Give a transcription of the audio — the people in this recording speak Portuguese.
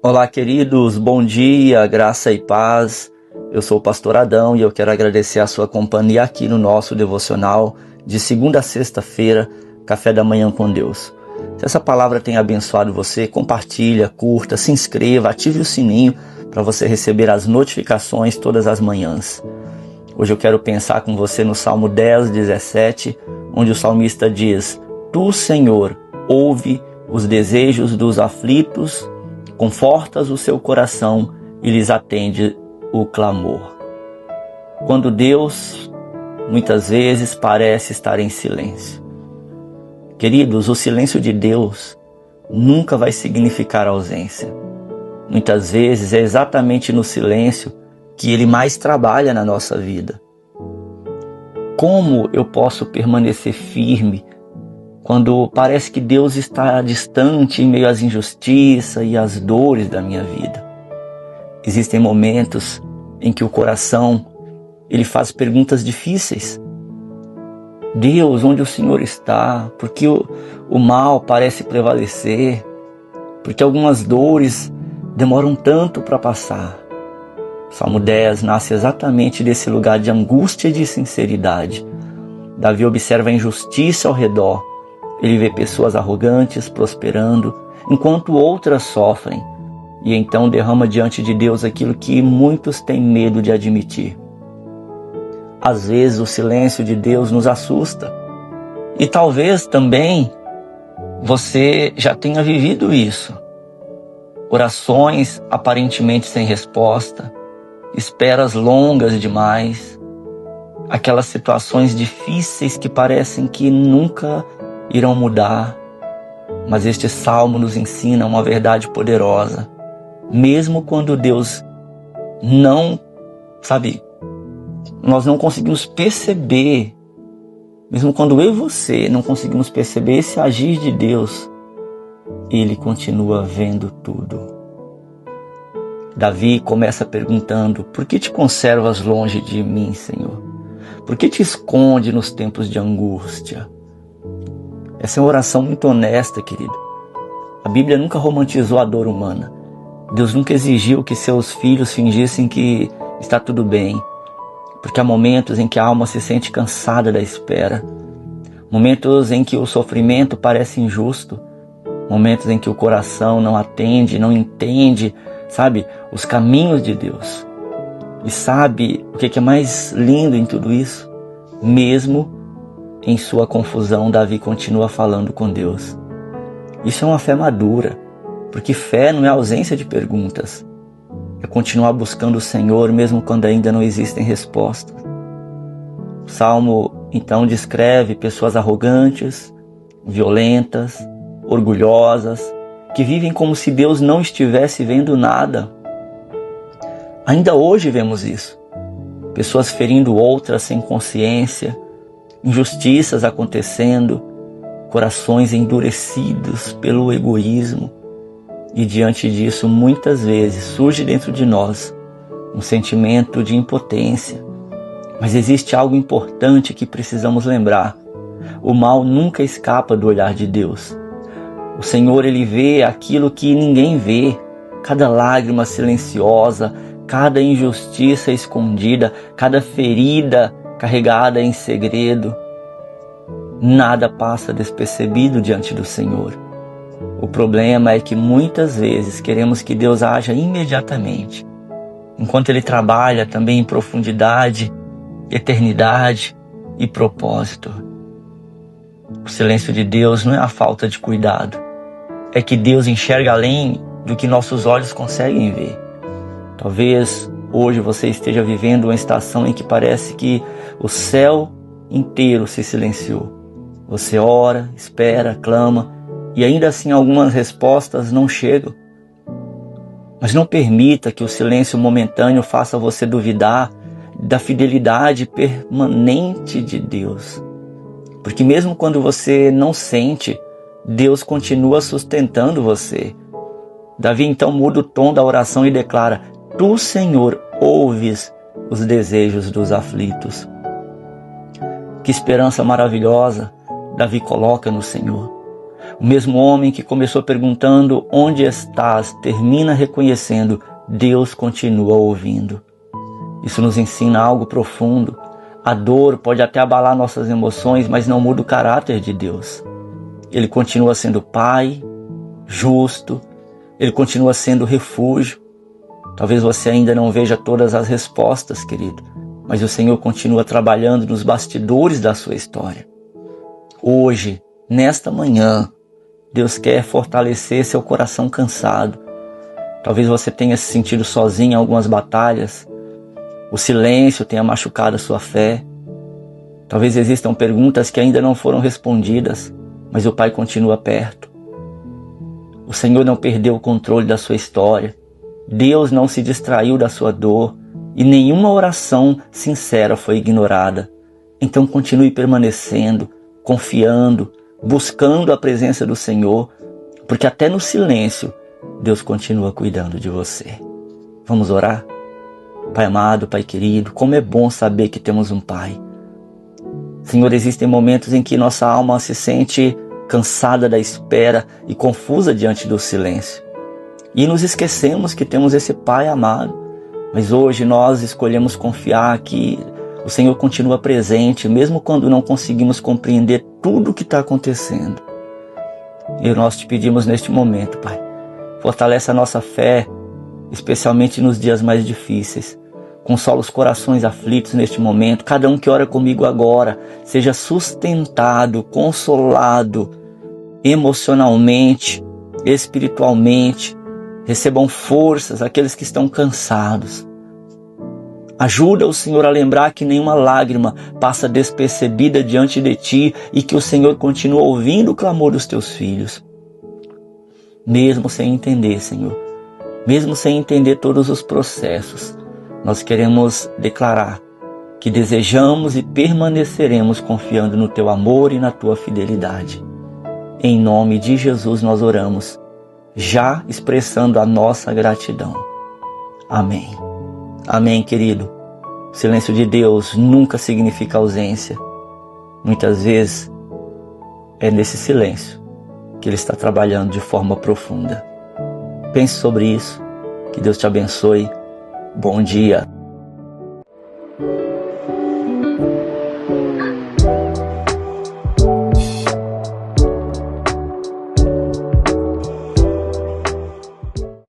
Olá, queridos, bom dia, graça e paz. Eu sou o pastor Adão e eu quero agradecer a sua companhia aqui no nosso devocional de segunda a sexta-feira, Café da Manhã com Deus. Se essa palavra tem abençoado você, compartilha, curta, se inscreva, ative o sininho para você receber as notificações todas as manhãs. Hoje eu quero pensar com você no Salmo 10, 17, onde o salmista diz: Tu, Senhor, ouve os desejos dos aflitos, confortas o seu coração e lhes atende o clamor. Quando Deus, muitas vezes, parece estar em silêncio. Queridos, o silêncio de Deus nunca vai significar ausência. Muitas vezes é exatamente no silêncio que Ele mais trabalha na nossa vida. Como eu posso permanecer firme quando parece que Deus está distante em meio às injustiças e às dores da minha vida? Existem momentos em que o coração ele faz perguntas difíceis. Deus, onde o Senhor está? Por que o mal parece prevalecer? Por que algumas dores demoram tanto para passar? O Salmo 10 nasce exatamente desse lugar de angústia e de sinceridade. Davi observa a injustiça ao redor. Ele vê pessoas arrogantes prosperando, enquanto outras sofrem, e então derrama diante de Deus aquilo que muitos têm medo de admitir. Às vezes o silêncio de Deus nos assusta, e talvez também você já tenha vivido isso. Orações aparentemente sem resposta, esperas longas demais, aquelas situações difíceis que parecem que nunca irão mudar, mas este salmo nos ensina uma verdade poderosa. Mesmo quando Deus nós não conseguimos perceber, mesmo quando eu e você não conseguimos perceber esse agir de Deus, Ele continua vendo tudo. Davi começa perguntando: por que te conservas longe de mim, Senhor? Por que te esconde nos tempos de angústia? Essa é uma oração muito honesta, querido. A Bíblia nunca romantizou a dor humana. Deus nunca exigiu que seus filhos fingissem que está tudo bem, porque há momentos em que a alma se sente cansada da espera, momentos em que o sofrimento parece injusto, momentos em que o coração não atende, não entende, os caminhos de Deus. E sabe o que é mais lindo em tudo isso? Mesmo em sua confusão, Davi continua falando com Deus. Isso é uma fé madura, porque fé não é ausência de perguntas. É continuar buscando o Senhor mesmo quando ainda não existem respostas. O Salmo então descreve pessoas arrogantes, violentas, orgulhosas, que vivem como se Deus não estivesse vendo nada. Ainda hoje vemos isso. Pessoas ferindo outras sem consciência, injustiças acontecendo, corações endurecidos pelo egoísmo. E diante disso, muitas vezes, surge dentro de nós um sentimento de impotência. Mas existe algo importante que precisamos lembrar. O mal nunca escapa do olhar de Deus. O Senhor, Ele vê aquilo que ninguém vê. Cada lágrima silenciosa, cada injustiça escondida, cada ferida carregada em segredo. Nada passa despercebido diante do Senhor. O problema é que muitas vezes queremos que Deus haja imediatamente, enquanto Ele trabalha também em profundidade, eternidade e propósito. O silêncio de Deus não é a falta de cuidado, é que Deus enxerga além do que nossos olhos conseguem ver. Talvez hoje você esteja vivendo uma estação em que parece que o céu inteiro se silenciou. Você ora, espera, clama, e ainda assim algumas respostas não chegam. Mas não permita que o silêncio momentâneo faça você duvidar da fidelidade permanente de Deus. Porque mesmo quando você não sente, Deus continua sustentando você. Davi então muda o tom da oração e declara: Tu, Senhor, ouves os desejos dos aflitos. Que esperança maravilhosa Davi coloca no Senhor. O mesmo homem que começou perguntando onde estás, termina reconhecendo, Deus continua ouvindo. Isso nos ensina algo profundo. A dor pode até abalar nossas emoções, mas não muda o caráter de Deus. Ele continua sendo Pai, justo, Ele continua sendo refúgio. Talvez você ainda não veja todas as respostas, querido, mas o Senhor continua trabalhando nos bastidores da sua história. Hoje, nesta manhã, Deus quer fortalecer seu coração cansado. Talvez você tenha se sentido sozinho em algumas batalhas. O silêncio tenha machucado a sua fé. Talvez existam perguntas que ainda não foram respondidas, mas o Pai continua perto. O Senhor não perdeu o controle da sua história. Deus não se distraiu da sua dor e nenhuma oração sincera foi ignorada. Então continue permanecendo, confiando, buscando a presença do Senhor, porque até no silêncio Deus continua cuidando de você. Vamos orar? Pai amado, Pai querido, como é bom saber que temos um Pai. Senhor, existem momentos em que nossa alma se sente cansada da espera e confusa diante do silêncio. E nos esquecemos que temos esse Pai amado. Mas hoje nós escolhemos confiar que o Senhor continua presente, mesmo quando não conseguimos compreender tudo o que está acontecendo. E nós te pedimos neste momento, Pai, fortalece a nossa fé, especialmente nos dias mais difíceis. Consola os corações aflitos neste momento. Cada um que ora comigo agora seja sustentado, consolado emocionalmente, espiritualmente. Recebam forças aqueles que estão cansados. Ajuda o Senhor a lembrar que nenhuma lágrima passa despercebida diante de Ti e que o Senhor continua ouvindo o clamor dos Teus filhos. Mesmo sem entender, Senhor, mesmo sem entender todos os processos, nós queremos declarar que desejamos e permaneceremos confiando no Teu amor e na Tua fidelidade. Em nome de Jesus nós oramos, já expressando a nossa gratidão. Amém. Amém, querido. O silêncio de Deus nunca significa ausência. Muitas vezes é nesse silêncio que Ele está trabalhando de forma profunda. Pense sobre isso. Que Deus te abençoe. Bom dia.